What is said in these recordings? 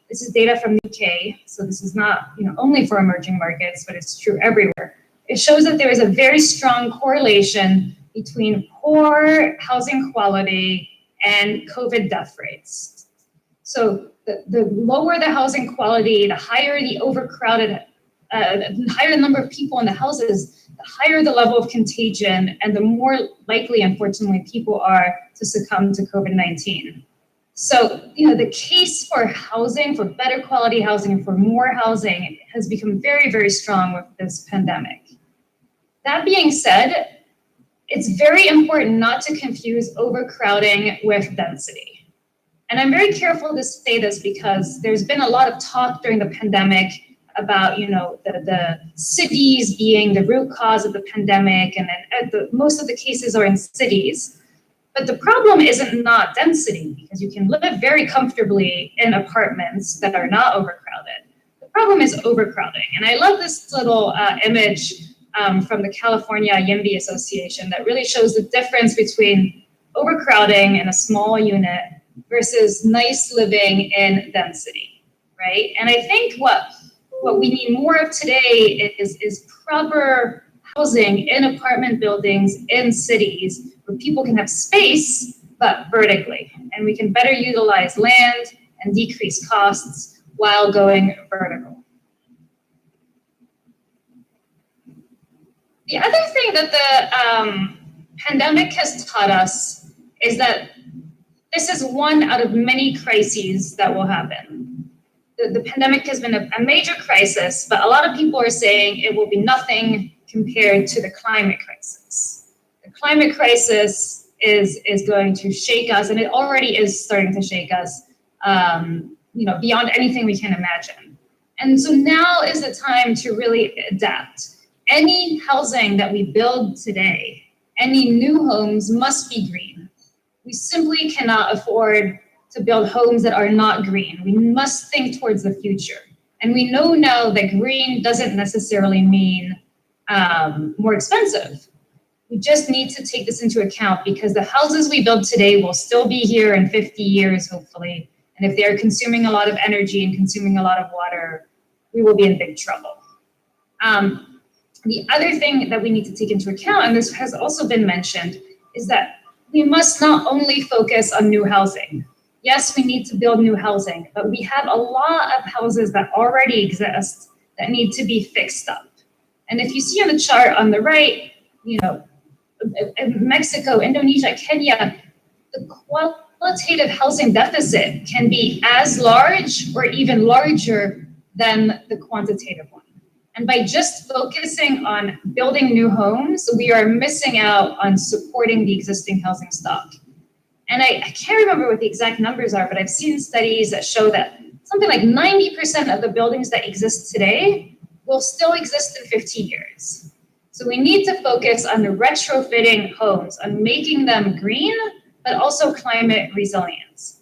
This is data from the UK, so this is not only for emerging markets, but it's true everywhere. It shows that there is a very strong correlation between poor housing quality and COVID death rates. So the lower the housing quality, the higher the overcrowded, the higher the number of people in the houses, the higher the level of contagion, and the more likely, unfortunately, people are to succumb to COVID-19. So, the case for housing, for better quality housing, for more housing has become very, very strong with this pandemic. That being said, it's very important not to confuse overcrowding with density. And I'm very careful to say this because there's been a lot of talk during the pandemic about, the cities being the root cause of the pandemic, and then most of the cases are in cities. But the problem isn't not density, because you can live very comfortably in apartments that are not overcrowded. The problem is overcrowding. And I love this little image from the California YIMBY Association that really shows the difference between overcrowding in a small unit versus nice living in density, right? And I think what we need more of today is proper housing in apartment buildings in cities where people can have space, but vertically. And we can better utilize land and decrease costs while going vertical. The other thing that the pandemic has taught us is that this is one out of many crises that will happen. The pandemic has been a major crisis, but a lot of people are saying it will be nothing compared to the climate crisis. The climate crisis is going to shake us, and it already is starting to shake us, beyond anything we can imagine. And so now is the time to really adapt. Any housing that we build today, any new homes must be green. We simply cannot afford to build homes that are not green. We must think towards the future. And we know now that green doesn't necessarily mean more expensive. We just need to take this into account, because the houses we build today will still be here in 50 years, hopefully. And if they're consuming a lot of energy and consuming a lot of water, we will be in big trouble. The other thing that we need to take into account, and this has also been mentioned, is that we must not only focus on new housing. Yes, we need to build new housing, but we have a lot of houses that already exist that need to be fixed up. And if you see on the chart on the right, Mexico, Indonesia, Kenya, the qualitative housing deficit can be as large or even larger than the quantitative one. And by just focusing on building new homes, we are missing out on supporting the existing housing stock. And I can't remember what the exact numbers are, but I've seen studies that show that something like 90% of the buildings that exist today will still exist in 50 years. So we need to focus on the retrofitting homes, on making them green, but also climate resilient.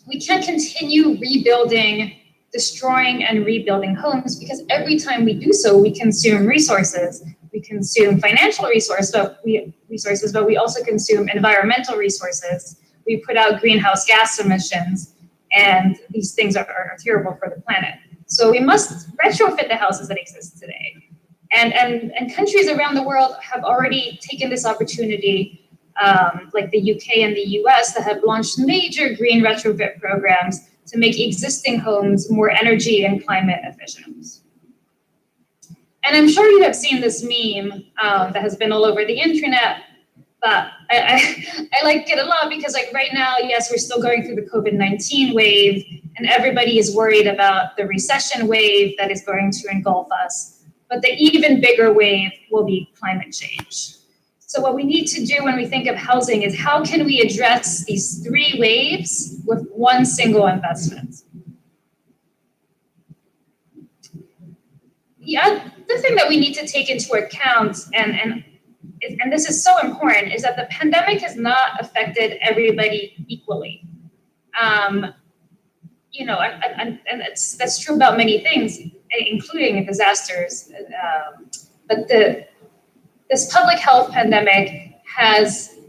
We can't continue rebuilding, destroying and rebuilding homes, because every time we do so, we consume resources. We consume financial resources, but we also consume environmental resources. We put out greenhouse gas emissions, and these things are terrible for the planet. So we must retrofit the houses that exist today. And countries around the world have already taken this opportunity, like the UK and the US, that have launched major green retrofit programs to make existing homes more energy and climate efficient. And I'm sure you have seen this meme that has been all over the internet, but I like it a lot because, like, right now, yes, we're still going through the COVID-19 wave, and everybody is worried about the recession wave that is going to engulf us. But the even bigger wave will be climate change. So what we need to do when we think of housing is, how can we address these three waves with one single investment? The other thing that we need to take into account, and this is so important, is that the pandemic has not affected everybody equally. And that's true about many things, including disasters. But this public health pandemic has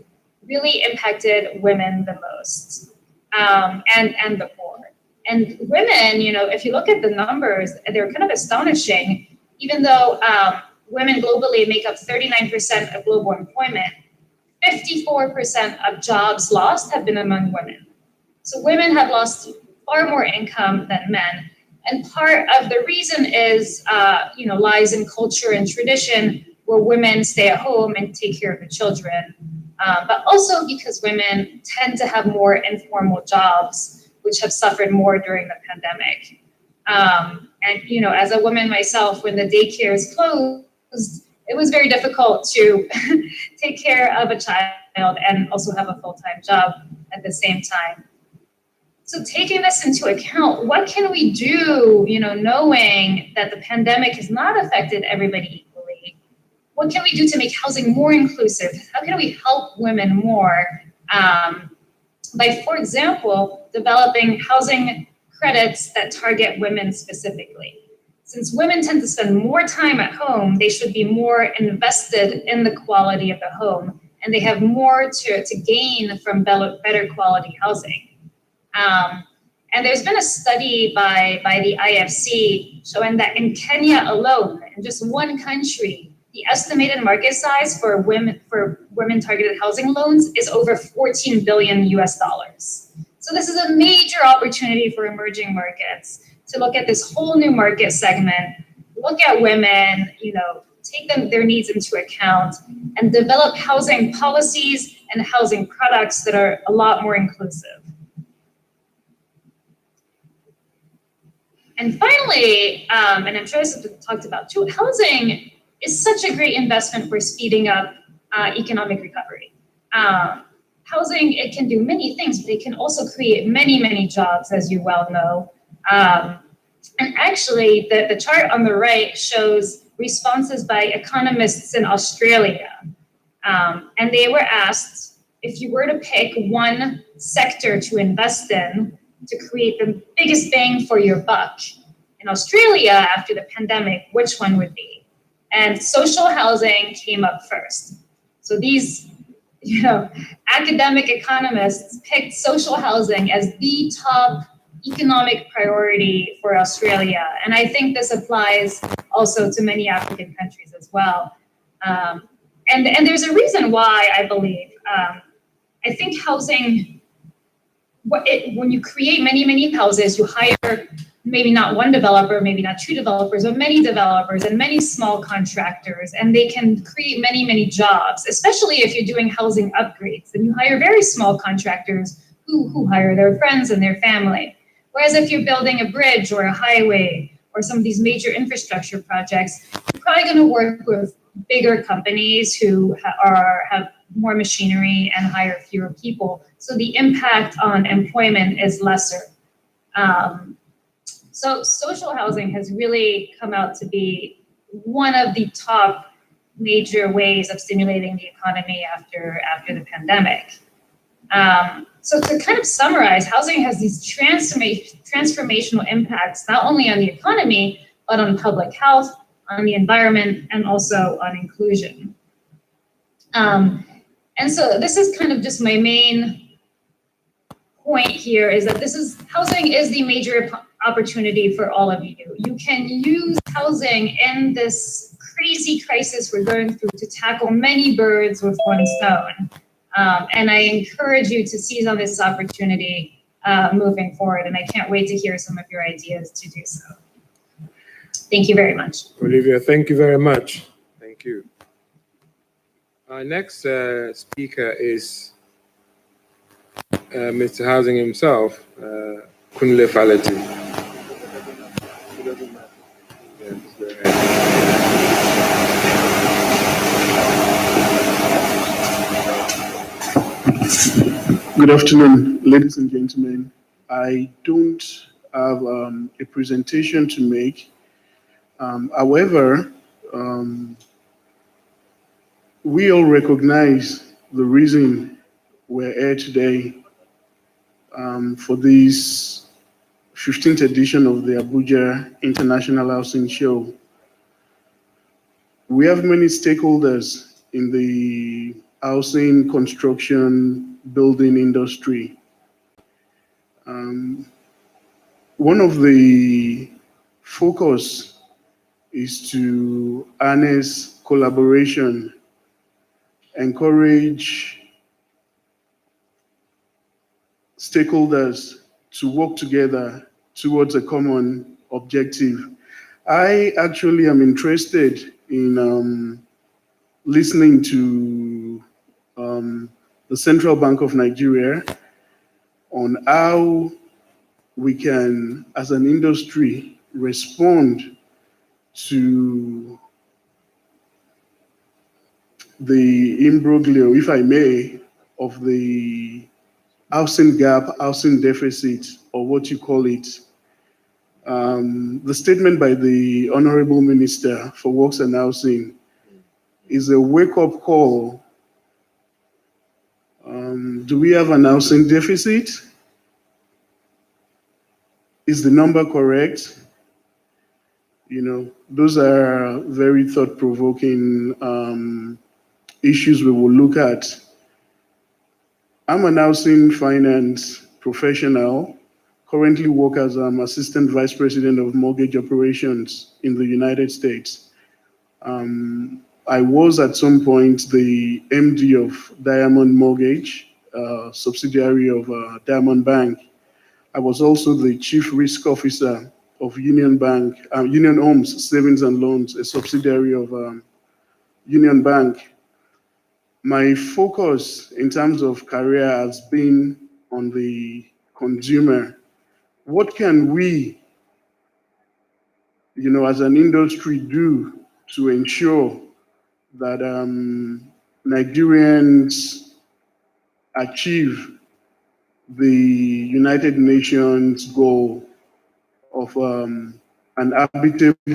really impacted women the most, and the poor. And women, if you look at the numbers, they're kind of astonishing. Even though women globally make up 39% of global employment, 54% of jobs lost have been among women. So women have lost far more income than men. And part of the reason is, lies in culture and tradition, where women stay at home and take care of the children. But also because women tend to have more informal jobs, which have suffered more during the pandemic. And, as a woman myself, when the daycares closed, it was very difficult to take care of a child and also have a full-time job at the same time. So taking this into account, what can we do, knowing that the pandemic has not affected everybody equally? What can we do to make housing more inclusive? How can we help women more? By, for example, developing housing credits that target women specifically. Since women tend to spend more time at home, they should be more invested in the quality of the home, and they have more to gain from better quality housing. And there's been a study by the IFC showing that in Kenya alone, in just one country, the estimated market size for women targeted housing loans is over $14 billion US. So this is a major opportunity for emerging markets to look at this whole new market segment, look at women, take their needs into account, and develop housing policies and housing products that are a lot more inclusive. And finally, and I'm sure this has been talked about too, housing is such a great investment for speeding up economic recovery. Housing, it can do many things, but it can also create many, many jobs, as you well know. And actually, the chart on the right shows responses by economists in Australia. And they were asked, if you were to pick one sector to invest in to create the biggest bang for your buck in Australia after the pandemic, which one would be? And social housing came up first. So these, academic economists picked social housing as the top economic priority for Australia. And I think this applies also to many African countries as well. And there's a reason why, I believe. I think housing, when you create many, many houses, you hire maybe not one developer, maybe not two developers, but many developers and many small contractors, and they can create many, many jobs, especially if you're doing housing upgrades. Then you hire very small contractors who hire their friends and their family. Whereas if you're building a bridge or a highway or some of these major infrastructure projects, you're probably going to work with bigger companies who have more machinery and hire fewer people. So the impact on employment is lesser. So social housing has really come out to be one of the top major ways of stimulating the economy after the pandemic. So to kind of summarize, housing has these transformational impacts, not only on the economy, but on public health, on the environment, and also on inclusion. And so this is kind of just my main point here, is that housing is the major opportunity for all of you. You can use housing in this crazy crisis we're going through to tackle many birds with one stone. And I encourage you to seize on this opportunity moving forward. And I can't wait to hear some of your ideas to do so. Thank you very much. Olivia, thank you very much. Thank you. Our next speaker is Mr. Housing himself, Kunle Faleti. Good afternoon, ladies and gentlemen. I don't have a presentation to make. However, we all recognize the reason we're here today for this 15th edition of the Abuja International Housing Show. We have many stakeholders in the housing, construction, building industry. one of the focus is to harness collaboration, encourage stakeholders to work together towards a common objective. I actually am interested in listening to the Central Bank of Nigeria on how we can, as an industry, respond to the imbroglio, if I may, of the housing gap, housing deficit, or what you call it. The statement by the Honorable Minister for Works and Housing is a wake-up call. Do we have an housing deficit? Is the number correct? You know, those are very thought-provoking issues we will look at. I'm an housing finance professional, currently work as Assistant Vice President of Mortgage Operations in the United States. I was at some point the MD of Diamond Mortgage, subsidiary of Diamond Bank. I was also the Chief Risk Officer of Union Bank, Union Homes Savings and Loans, a subsidiary of Union Bank. My focus in terms of career has been on the consumer. What can we, you know, as an industry do to ensure that Nigerians achieve the United Nations goal of an habitable